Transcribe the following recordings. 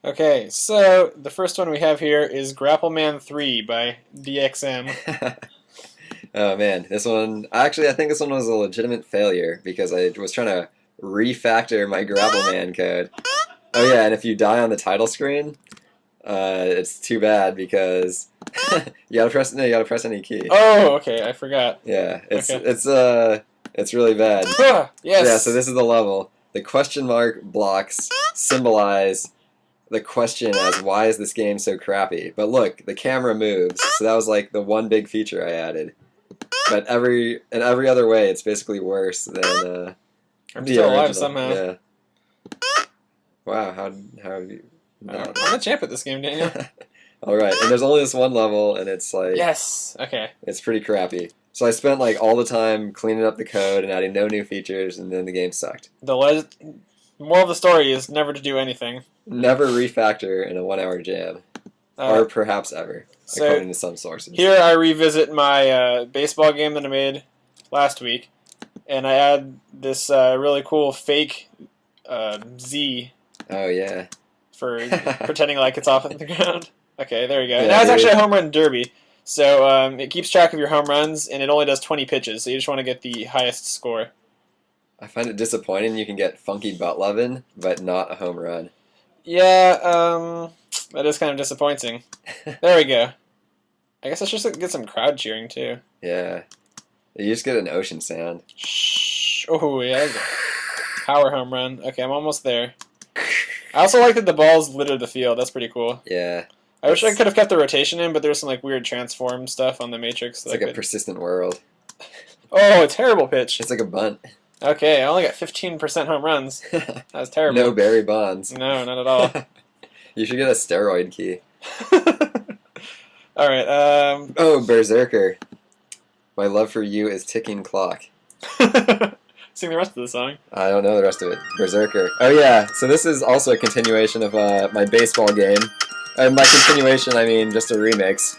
Okay, so the first one we have here is Grapple Man 3 by DXM. Oh man, this one actually I think this one was a legitimate failure because I was trying to refactor my Gravelman code. Oh yeah, and if you die on the title screen, it's too bad because you gotta press any key. Oh, okay, I forgot. Yeah, Okay. it's really bad. Ah, Yeah, so yes! this is the level. The question mark blocks symbolize the question as why is this game so crappy? But look, the camera moves, so that was like the one big feature I added. But in every other way, it's basically worse than I'm the still alive original. somehow. Yeah. Wow. How have you not? I'm the champ at this game, Daniel. All right, and there's only this one level, and it's like Yes! Okay. it's pretty crappy. So I spent like all the time cleaning up the code and adding no new features, and then the game sucked. The moral of the story is never to do anything. Never refactor in a 1 hour jam, or perhaps ever, according to some sources. Here I revisit my baseball game that I made last week, and I add this really cool fake Z Oh yeah. for pretending like it's off the ground. Okay, there you go. Yeah, And that's dude. actually a home run derby. So it keeps track of your home runs, and it only does 20 pitches, so you just want to get the highest score. I find it disappointing you can get funky butt lovin', but not a home run. Yeah, that is kind of disappointing. There we go. I guess I should get some crowd cheering, too. Yeah. You just get an ocean sound. Shh. Oh, yeah. Power home run. Okay, I'm almost there. I also like that the balls litter the field. That's pretty cool. Yeah. I wish I could have kept the rotation in, but there's some like weird transform stuff on the Matrix. It's like a persistent world. Oh, a terrible pitch. It's like a bunt. Okay, I only got 15% home runs. That was terrible. No Barry Bonds. No, not at all. You should get a steroid key. All right. Oh, Berserker. My love for you is ticking clock. Sing the rest of the song. I don't know the rest of it. Berserker. Oh yeah, so this is also a continuation of my baseball game. And by continuation, I mean just a remix.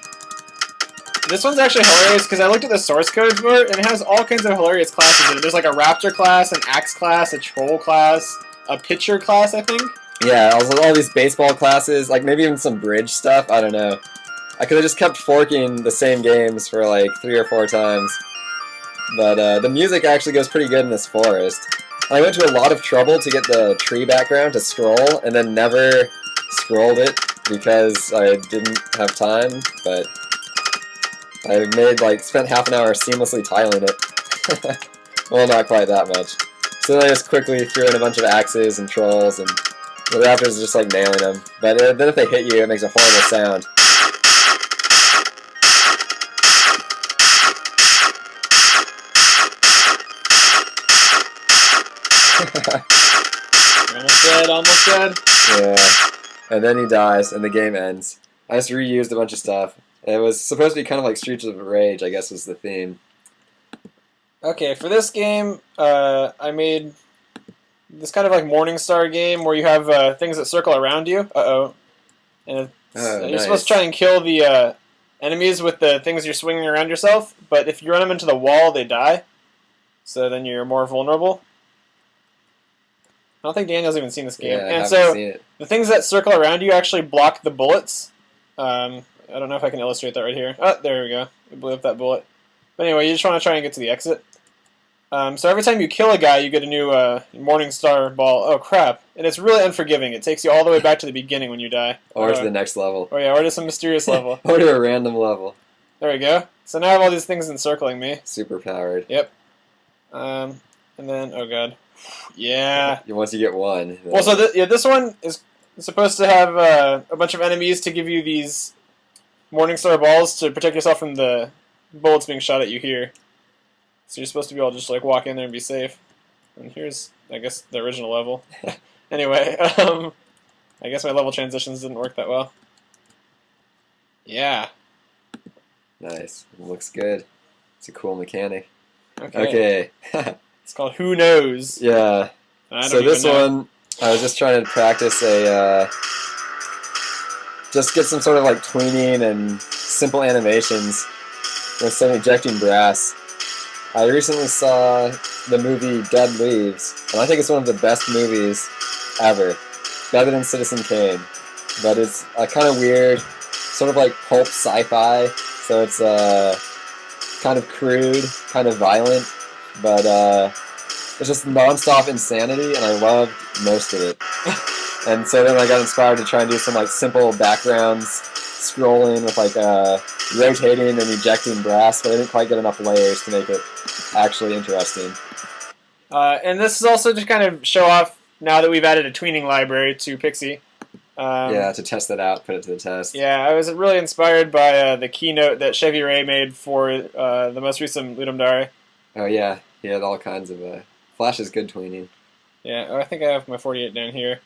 This one's actually hilarious because I looked at the source code for it, and it has all kinds of hilarious classes in it. There's like a raptor class, an axe class, a troll class, a pitcher class, I think. Yeah, also all these baseball classes, like maybe even some bridge stuff, I don't know. I could have just kept forking the same games for like 3 or 4 times. But the music actually goes pretty good in this forest. And I went to a lot of trouble to get the tree background to scroll, and then never scrolled it because I didn't have time, but I spent half an hour seamlessly tiling it. Well, not quite that much. So then I just quickly threw in a bunch of axes and trolls, and the raptors are just like nailing them. But then if they hit you, it makes a horrible sound. Almost dead, almost dead. Yeah. And then he dies, and the game ends. I just reused a bunch of stuff. It was supposed to be kind of like Streets of Rage, I guess was the theme. Okay, for this game, I made this kind of like Morningstar game where you have things that circle around you. Uh-oh. And you're supposed to try and kill the enemies with the things you're swinging around yourself, but if you run them into the wall, they die. So then you're more vulnerable. I don't think Daniel's even seen this game. Yeah, I and haven't so seen it. the things that circle around you actually block the bullets. I don't know if I can illustrate that right here. Oh, there we go. We blew up that bullet. But anyway, you just want to try and get to the exit. So every time you kill a guy, you get a new Morningstar ball. Oh, crap. And it's really unforgiving. It takes you all the way back to the beginning when you die. Or to the next level. Oh, yeah, or to some mysterious level. Or to a random level. There we go. So now I have all these things encircling me. Super powered. Yep. And then, oh, God. Yeah. Once you get one. Well, so this one is supposed to have a bunch of enemies to give you these Morningstar balls to protect yourself from the bullets being shot at you here. So you're supposed to be able to just like walk in there and be safe. And here's, I guess, the original level. Anyway, I guess my level transitions didn't work that well. Yeah. Nice. It looks good. It's a cool mechanic. Okay. Okay. It's called Who Knows. Yeah. So this one, I was just trying to practice just get some sort of like tweening and simple animations with some ejecting brass. I recently saw the movie Dead Leaves, and I think it's one of the best movies ever. Better than Citizen Kane. but it's kind of weird, sort of like pulp sci-fi. So it's kind of crude, kind of violent, but it's just non-stop insanity, and I loved most of it. And so then I got inspired to try and do some like simple backgrounds, scrolling with like rotating and ejecting brass, but I didn't quite get enough layers to make it actually interesting. And this is also to kind of show off now that we've added a tweening library to Pixie. Yeah, to test it out, put it to the test. Yeah, I was really inspired by the keynote that Chevy Ray made for the most recent Ludum Dare. Oh yeah, he had all kinds of Flash is good tweening. Yeah, I think I have my 48 down here.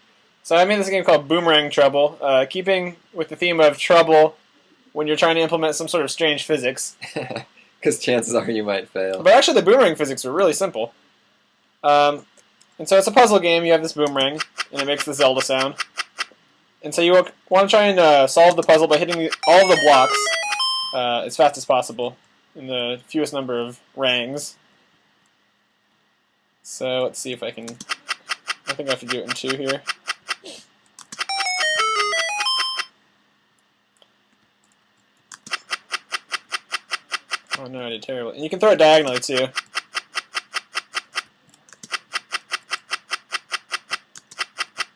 So I made this game called Boomerang Trouble, keeping with the theme of trouble when you're trying to implement some sort of strange physics. Because chances are you might fail. But actually, the boomerang physics are really simple. And so it's a puzzle game. You have this boomerang, and it makes the Zelda sound. And so you want to try and solve the puzzle by hitting all of the blocks as fast as possible in the fewest number of rangs. So let's see if I can... I think I have to do it in 2 here. Oh no, I did terrible. And you can throw it diagonally too.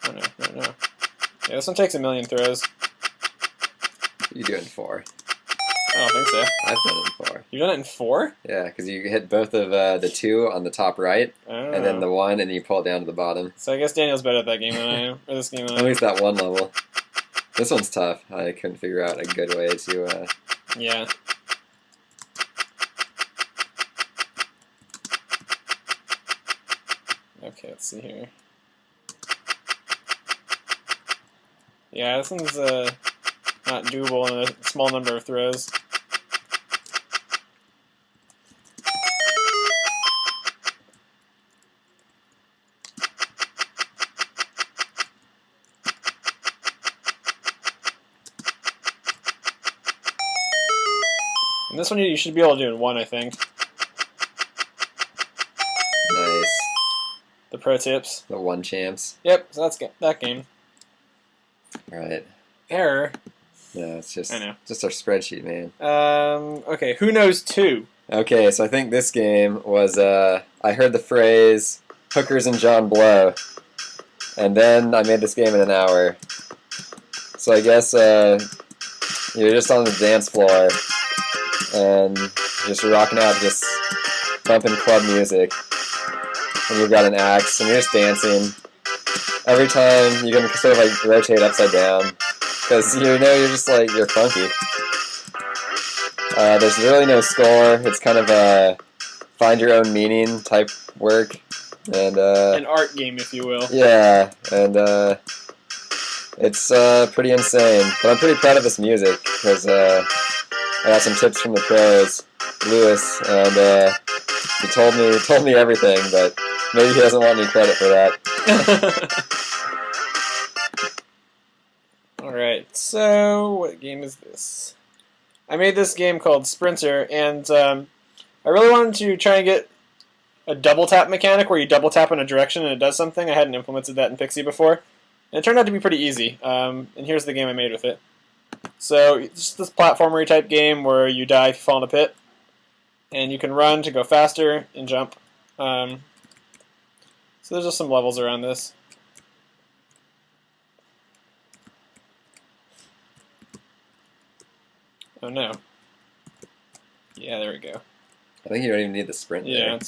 Oh no, no, no. Yeah, this one takes a million throws. You do it in 4. I don't think so. I've done it in 4. You've done it in 4? Yeah, because you hit both of the 2 on the top right, and then the 1, and you pull it down to the bottom. So I guess Daniel's better at that game than I am, or this game than I am. At least that one level. This one's tough. I couldn't figure out a good way to... Yeah. Okay, let's see here. Yeah, this one's not doable in a small number of throws. And this one you should be able to do in 1, I think. Nice. The pro tips. The 1 champs. Yep, so that's that game. Right. Error. No, it's just, I know. just our spreadsheet, man. Okay, Who Knows 2? Okay, so I think this game was, I heard the phrase, hookers and John Blow, and then I made this game in an hour. So I guess you're just on the dance floor, and just rocking out to this bumping club music, and you've got an axe, and you're just dancing. Every time you can sort of like rotate upside down, because you know you're just like, you're funky. There's really no score. It's kind of a find your own meaning type work, and an art game, if you will. Yeah, and it's pretty insane. But I'm pretty proud of this music because I got some tips from the pros, Lewis, and he told me everything, but maybe he doesn't want any credit for that. Alright, so what game is this? I made this game called Sprinter, and I really wanted to try and get a double tap mechanic where you double tap in a direction and it does something. I hadn't implemented that in Pixie before. And it turned out to be pretty easy, and here's the game I made with it. So it's just this platformery type game where you die if you fall in a pit, and you can run to go faster and jump. So there's just some levels around this. Oh no. Yeah, there we go. I think you don't even need the sprint there. Yeah.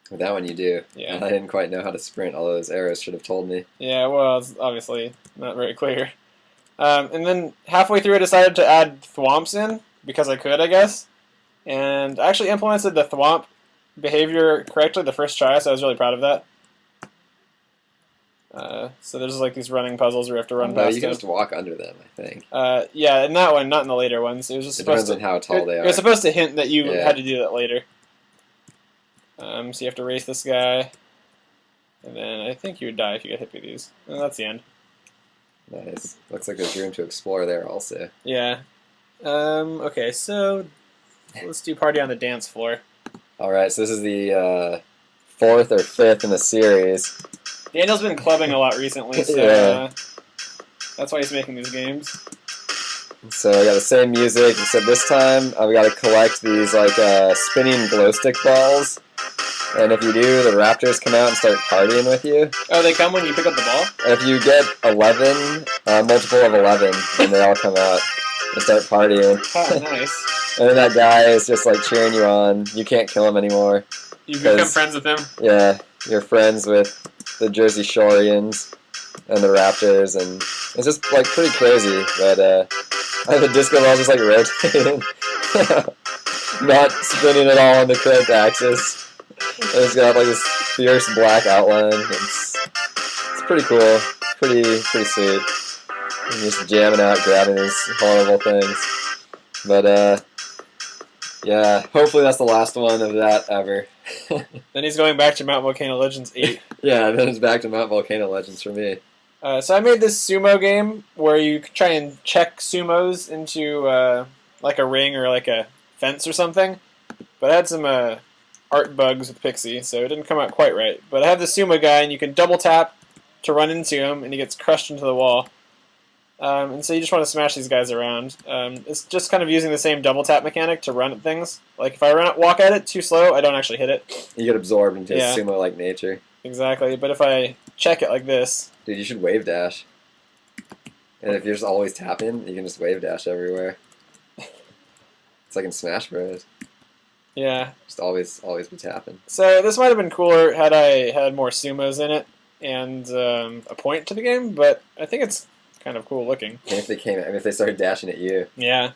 With that one you do. Yeah. And I didn't quite know how to sprint, although those arrows should have told me. Yeah, well, it's obviously not very clear. And then halfway through I decided to add thwomps in, because I could, I guess. And I actually implemented the thwomp behavior correctly the first try, so I was really proud of that. So there's like these running puzzles where you have to run past you can just walk under them, I think. Yeah, in that one, not in the later ones. It was just supposed depends on how tall they are. It was supposed to hint that you had to do that later. So you have to race this guy, and then I think you would die if you get hit by these. And that's the end. Nice. Looks like there's room to explore there also. Yeah. Okay, so let's do Party on the Dance Floor. Alright, so this is the 4th or 5th in the series. Daniel's been clubbing a lot recently, so Yeah. That's why he's making these games. So I got the same music, except this time we got to collect these like spinning glow stick balls. And if you do, the Raptors come out and start partying with you. Oh, they come when you pick up the ball? If you get 11, multiple of 11, then they all come out and start partying. Oh, nice. And then that guy is just like cheering you on. You can't kill him anymore. You become friends with him? Yeah, you're friends with the Jersey Shoreians and the Raptors, and it's just like pretty crazy. But the disco ball's just like rotating, not spinning at all on the correct axis. And it's got like this fierce black outline. It's pretty cool, pretty sweet. And just jamming out, grabbing these horrible things. But yeah, hopefully that's the last one of that ever. Then he's going back to Mount Volcano Legends 8. Yeah, then it's back to Mount Volcano Legends for me. So I made this sumo game where you try and check sumos into like a ring or like a fence or something. But I had some art bugs with Pixie, so it didn't come out quite right. But I have the sumo guy, and you can double tap to run into him, and he gets crushed into the wall. And so you just want to smash these guys around. It's just kind of using the same double tap mechanic to run at things. Like if I walk at it too slow, I don't actually hit it. You get absorbed into sumo-like nature. Exactly, but if I check it like this... Dude, you should wave dash. And if you're just always tapping, you can just wave dash everywhere. It's like in Smash Bros. Yeah. Just always be tapping. So this might have been cooler had I had more sumos in it and a point to the game, but I think it's kind of cool looking. And if they if they started dashing at you. Yeah.